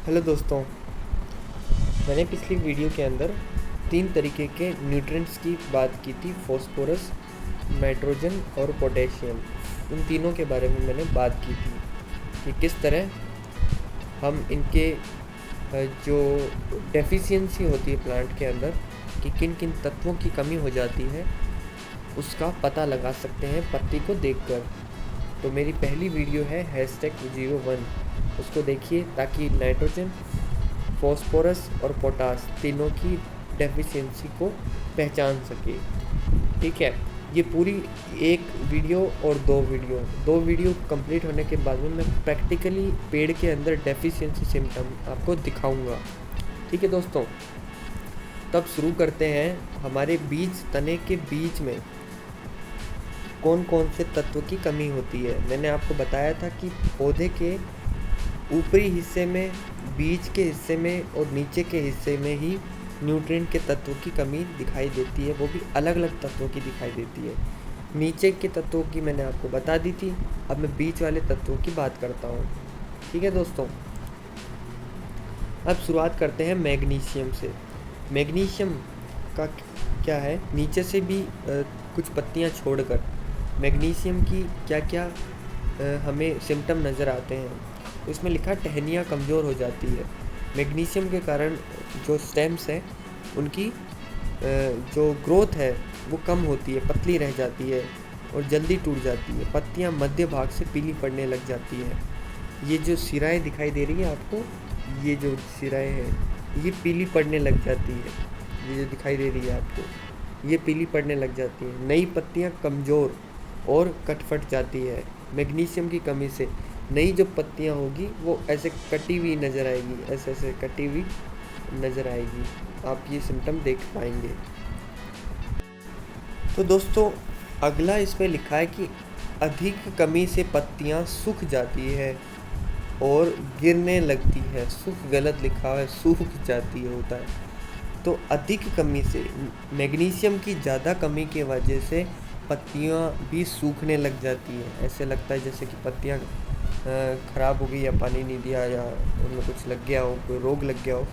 Hello दोस्तों, मैंने पिछली वीडियो के अंदर 3 तरीके के न्यूट्रिएंट्स की बात की थी। फास्फोरस, नाइट्रोजन और पोटेशियम। उन तीनों के बारे में मैंने बात की थी कि किस तरह हम इनके जो डेफिशिएंसी होती है प्लांट के अंदर, कि किन किन तत्वों की कमी हो जाती है, उसका पता लगा सकते हैं पत्ती को देखकर। तो मेरी पहली वीडियो है #01, उसको देखिए ताकि नाइट्रोजन, फास्फोरस और पोटास तीनों की डेफिशिएंसी को पहचान सके। ठीक है, ये पूरी एक वीडियो और दो वीडियो कंप्लीट होने के बाद में मैं प्रैक्टिकली पेड़ के अंदर डेफिशिएंसी सिम्टम आपको दिखाऊंगा। ठीक है दोस्तों, तब शुरू करते हैं। हमारे बीज तने के बीच में कौन कौन से तत्व की कमी होती है। मैंने आपको बताया था कि पौधे के ऊपरी हिस्से में, बीज के हिस्से में और नीचे के हिस्से में ही न्यूट्रिएंट के तत्वों की कमी दिखाई देती है, वो भी अलग अलग तत्वों की दिखाई देती है। नीचे के तत्वों की मैंने आपको बता दी थी, अब मैं बीच वाले तत्वों की बात करता हूँ। ठीक है दोस्तों, अब शुरुआत करते हैं मैग्नीशियम से। मैग्नीशियम का क्या है, नीचे से भी कुछ पत्तियाँ छोड़कर मैग्नीशियम की क्या क्या हमें सिम्टम नज़र आते हैं। इसमें लिखा टहनियाँ कमज़ोर हो जाती है। मैग्नीशियम के कारण जो स्टेम्स हैं उनकी जो ग्रोथ है वो कम होती है, पतली रह जाती है और जल्दी टूट जाती है। पत्तियाँ मध्य भाग से पीली पड़ने लग जाती है। ये जो सिराएँ दिखाई दे रही है आपको, ये जो सिराएँ हैं ये पीली पड़ने लग जाती है। ये जो दिखाई दे रही है आपको, ये पीली पड़ने लग जाती है। नई पत्तियाँ कमज़ोर और कट जाती है। मैग्नीशियम की कमी से नई जो पत्तियाँ होगी वो ऐसे कटी हुई नज़र आएगी, ऐसे ऐसे कटी हुई नज़र आएगी। आप ये सिम्टम देख पाएंगे। तो दोस्तों, अगला इसमें लिखा है कि अधिक कमी से पत्तियाँ सूख जाती है और गिरने लगती है। सूख गलत लिखा है, सूख जाती है होता है। तो अधिक कमी से, मैग्नीशियम की ज़्यादा कमी की वजह से पत्तियाँ भी सूखने लग जाती है। ऐसे लगता है जैसे कि पत्तियाँ ख़राब हो गई, या पानी नहीं दिया, या उनमें कुछ लग गया हो, कोई रोग लग गया हो,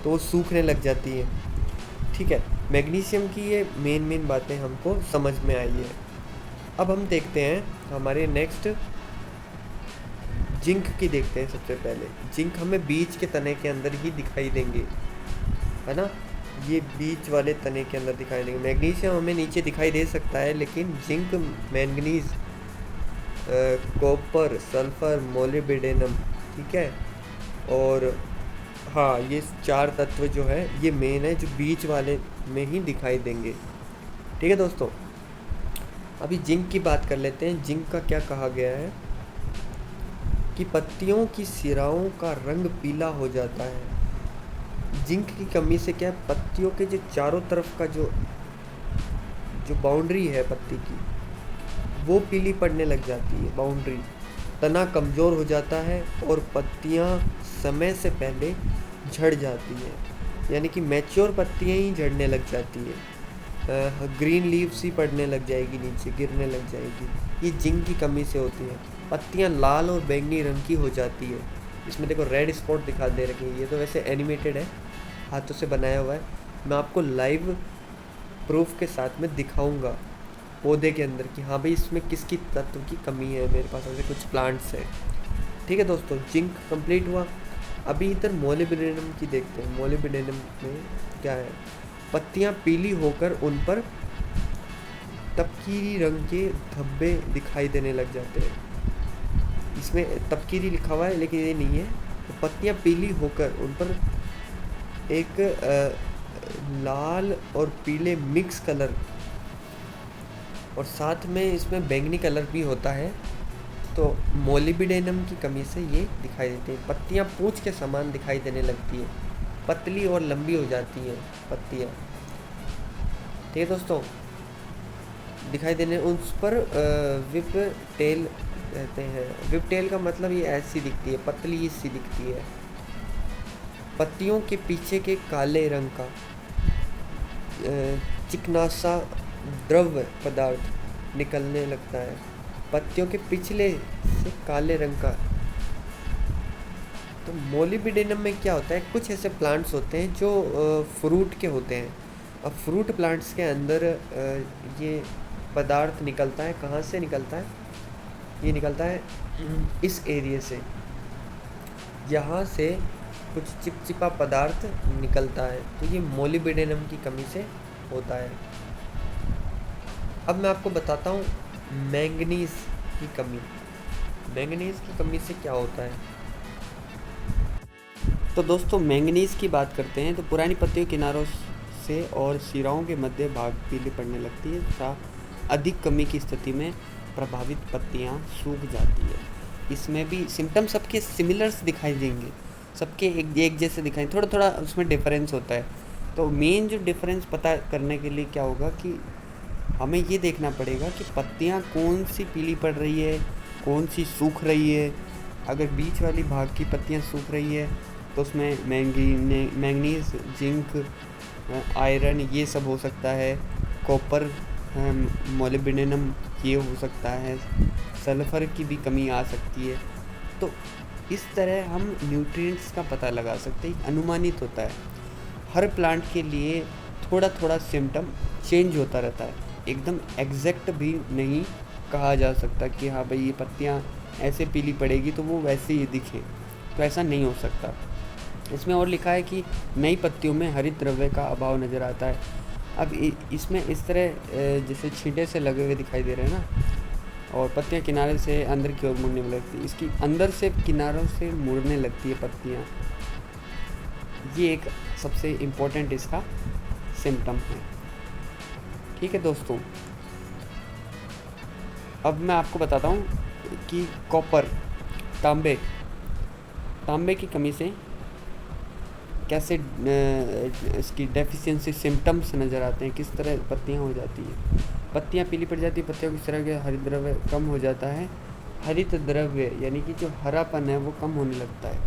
तो वो सूखने लग जाती है। ठीक है, मैग्नीशियम की ये मेन बातें हमको समझ में आई है। अब हम देखते हैं हमारे नेक्स्ट जिंक की देखते हैं। सबसे पहले जिंक हमें बीज के तने के अंदर ही दिखाई देंगे, है ना। ये बीज वाले तने के अंदर दिखाई देंगे। मैग्नीशियम हमें नीचे दिखाई दे सकता है, लेकिन zinc, manganese, copper, sulphur, molybdenum, ठीक है, और हाँ, ये 4 तत्व जो है ये मेन है, जो बीज वाले में ही दिखाई देंगे। ठीक है दोस्तों, अभी जिंक की बात कर लेते हैं। जिंक का क्या कहा गया है कि पत्तियों की सिराओं का रंग पीला हो जाता है। जिंक की कमी से क्या है, पत्तियों के जो चारों तरफ का जो बाउंड्री है पत्ती की, वो पीली पड़ने लग जाती है। बाउंड्री, तना कमज़ोर हो जाता है और पत्तियां समय से पहले झड़ जाती है, यानी कि मैच्योर पत्तियां ही झड़ने लग जाती है। ग्रीन लीव्स ही पड़ने लग जाएगी, नीचे गिरने लग जाएगी। ये जिंक की कमी से होती है। पत्तियां लाल और बैंगनी रंग की हो जाती है। इसमें देखो रेड स्पॉट दिखा दे रखे हैं। ये तो वैसे एनिमेटेड है, हाथों से बनाया हुआ है। मैं आपको लाइव प्रूफ के साथ में दिखाऊंगा पौधे के अंदर कि हाँ भाई इसमें किसकी तत्व की कमी है। मेरे पास ऐसे कुछ प्लांट्स हैं। ठीक है दोस्तों, जिंक कंप्लीट हुआ। अभी इधर मोलिब्डेनम की देखते हैं। मोलिब्डेनम में क्या है, पत्तियाँ पीली होकर उन पर तपकीरी रंग के धब्बे दिखाई देने लग जाते हैं। इसमें तपकीरी लिखा हुआ है लेकिन ये नहीं है। तो पत्तियाँ पीली होकर उन पर एक लाल और पीले मिक्स कलर, और साथ में इसमें बैंगनी कलर भी होता है। तो मोलिब्डेनम की कमी से ये दिखाई देती है। पत्तियाँ पूंछ के समान दिखाई देने लगती है, पतली और लंबी हो जाती हैं पत्तियाँ। ठीक है दोस्तों, दिखाई देने उस पर विप टेल कहते हैं। विप टेल का मतलब ये ऐसी दिखती है, पतली सी दिखती है। पत्तियों के पीछे के काले रंग का चिकनासा द्रव्य पदार्थ निकलने लगता है। पत्तियों के पिछले से काले रंग का, तो मोलिब्डेनम में क्या होता है, कुछ ऐसे प्लांट्स होते हैं जो फ्रूट के होते हैं। अब फ्रूट प्लांट्स के अंदर ये पदार्थ निकलता है। कहाँ से निकलता है? ये निकलता है इस एरिया से, यहाँ से कुछ चिपचिपा पदार्थ निकलता है, तो ये मोलिब्डेनम की कमी से होता है। अब मैं आपको बताता हूँ मैंगनीज की कमी। मैंगनीज की कमी से क्या होता है? तो दोस्तों मैंगनीज की बात करते हैं तो पुरानी पत्तियों किनारों से और सिराओं के मध्य भाग पीली पड़ने लगती है तथा अधिक कमी की स्थिति में प्रभावित पत्तियां सूख जाती है। इसमें भी सिम्टम सबके सिमिलर्स दिखाई देंगे, सबके एक जैसे दिखाई, थोड़ा थोड़ा उसमें डिफरेंस होता है। तो मेन जो डिफरेंस पता करने के लिए क्या होगा कि हमें ये देखना पड़ेगा कि पत्तियां कौन सी पीली पड़ रही है, कौन सी सूख रही है। अगर बीच वाली भाग की पत्तियां सूख रही है तो उसमें मैंगनीज, जिंक, आयरन ये सब हो सकता है, कॉपर, मोलिब्डेनम ये हो सकता है, सल्फर की भी कमी आ सकती है। तो इस तरह हम न्यूट्रिएंट्स का पता लगा सकते हैं, अनुमानित होता है। हर प्लांट के लिए थोड़ा थोड़ा सिम्टम चेंज होता रहता है, एकदम एग्जैक्ट भी नहीं कहा जा सकता कि हाँ भाई ये पत्तियाँ ऐसे पीली पड़ेगी तो वो वैसे ही दिखे, तो ऐसा नहीं हो सकता। इसमें और लिखा है कि नई पत्तियों में हरित द्रव्य का अभाव नज़र आता है। अब इसमें इस तरह जैसे छींटे से लगे हुए दिखाई दे रहे हैं ना, और पत्तियां किनारे से अंदर की ओर मुड़ने लगती है, इसकी अंदर से किनारों से मुड़ने लगती है पत्तियां। ये एक सबसे इम्पोर्टेंट इसका सिम्टम है। ठीक है दोस्तों, अब मैं आपको बताता हूँ कि कॉपर, तांबे की कमी से कैसे इसकी डेफिशिएंसी सिम्टम्स नज़र आते हैं, किस तरह पत्तियां हो जाती है। पत्तियां पीली पड़ जाती है, पत्तियों की तरह के हरित द्रव्य कम हो जाता है। हरित द्रव्य यानी कि जो हरापन है वो कम होने लगता है,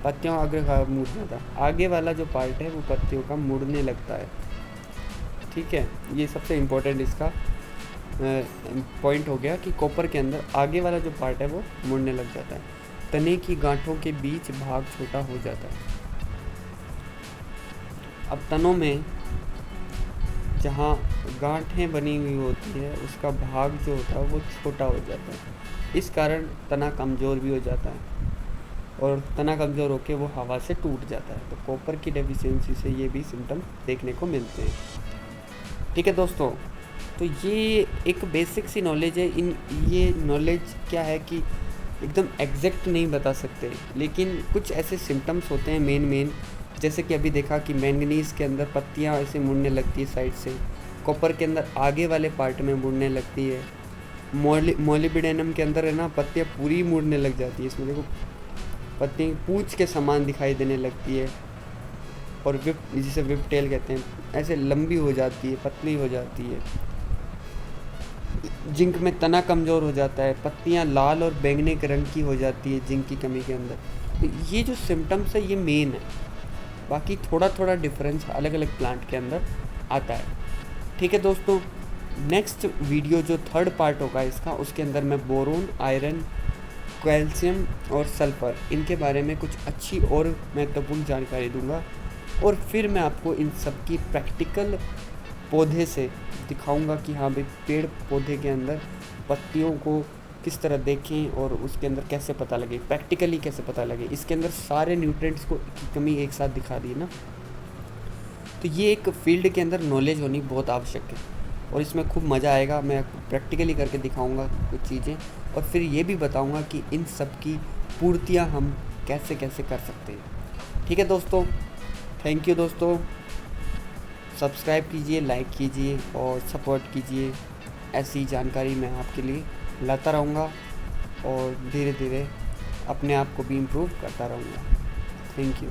पत्तियों अग्र मुड़ जाता है, आगे वाला जो पार्ट है वो पत्तियों का मुड़ने लगता है। ठीक है, ये सबसे इम्पोर्टेंट इसका पॉइंट हो गया कि कॉपर के अंदर आगे वाला जो पार्ट है वो मुड़ने लग जाता है। तने की गांठों के बीच भाग छोटा हो जाता है। अब तनों में जहाँ गांठें बनी हुई होती है उसका भाग जो होता है वो छोटा हो जाता है, इस कारण तना कमज़ोर भी हो जाता है, और तना कमज़ोर होकर वो हवा से टूट जाता है। तो कॉपर की डेफिशिएंसी से ये भी सिम्टम देखने को मिलते हैं। ठीक है दोस्तों, तो ये एक बेसिक सी नॉलेज है। ये नॉलेज क्या है कि एकदम एग्जैक्ट नहीं बता सकते, लेकिन कुछ ऐसे सिम्टम्स होते हैं मेन, जैसे कि अभी देखा कि मैंगनीज़ के अंदर पत्तियां ऐसे मुड़ने लगती है साइड से, कॉपर के अंदर आगे वाले पार्ट में मुड़ने लगती है, मोलिब्डेनम के अंदर है ना पत्तियां पूरी मुड़ने लग जाती है। इसमें देखो पत्ती पूंछ के समान दिखाई देने लगती है, और जिसे विप टेल कहते हैं, ऐसे लंबी हो जाती है, पतली हो जाती है। जिंक में तना कमज़ोर हो जाता है, पत्तियां लाल और बैंगनी के रंग की हो जाती है जिंक की कमी के अंदर। तो ये जो सिम्टम्स है ये मेन है, बाकी थोड़ा थोड़ा डिफरेंस अलग अलग प्लांट के अंदर आता है। ठीक है दोस्तों, नेक्स्ट वीडियो जो थर्ड पार्ट होगा इसका, उसके अंदर मैं बोरोन, आयरन, कैल्शियम और सल्फर इनके बारे में कुछ अच्छी और महत्वपूर्ण जानकारी दूंगा, और फिर मैं आपको इन सब की प्रैक्टिकल पौधे से दिखाऊंगा कि हाँ भाई पेड़ पौधे के अंदर पत्तियों को किस तरह देखें और उसके अंदर कैसे पता लगे, प्रैक्टिकली कैसे पता लगे। इसके अंदर सारे न्यूट्रिएंट्स को की कमी एक साथ दिखा दी ना, तो ये एक फील्ड के अंदर नॉलेज होनी बहुत आवश्यक है, और इसमें खूब मज़ा आएगा। मैं प्रैक्टिकली करके दिखाऊंगा कुछ चीज़ें, और फिर ये भी बताऊंगा कि इन सब की पूर्तियाँ हम कैसे कैसे कर सकते हैं। ठीक है दोस्तों, थैंक यू दोस्तों, सब्सक्राइब कीजिए, लाइक कीजिए और सपोर्ट कीजिए। ऐसी जानकारी मैं आपके लिए लाता रहूँगा और धीरे धीरे अपने आप को भी इम्प्रूव करता रहूँगा। Thank you.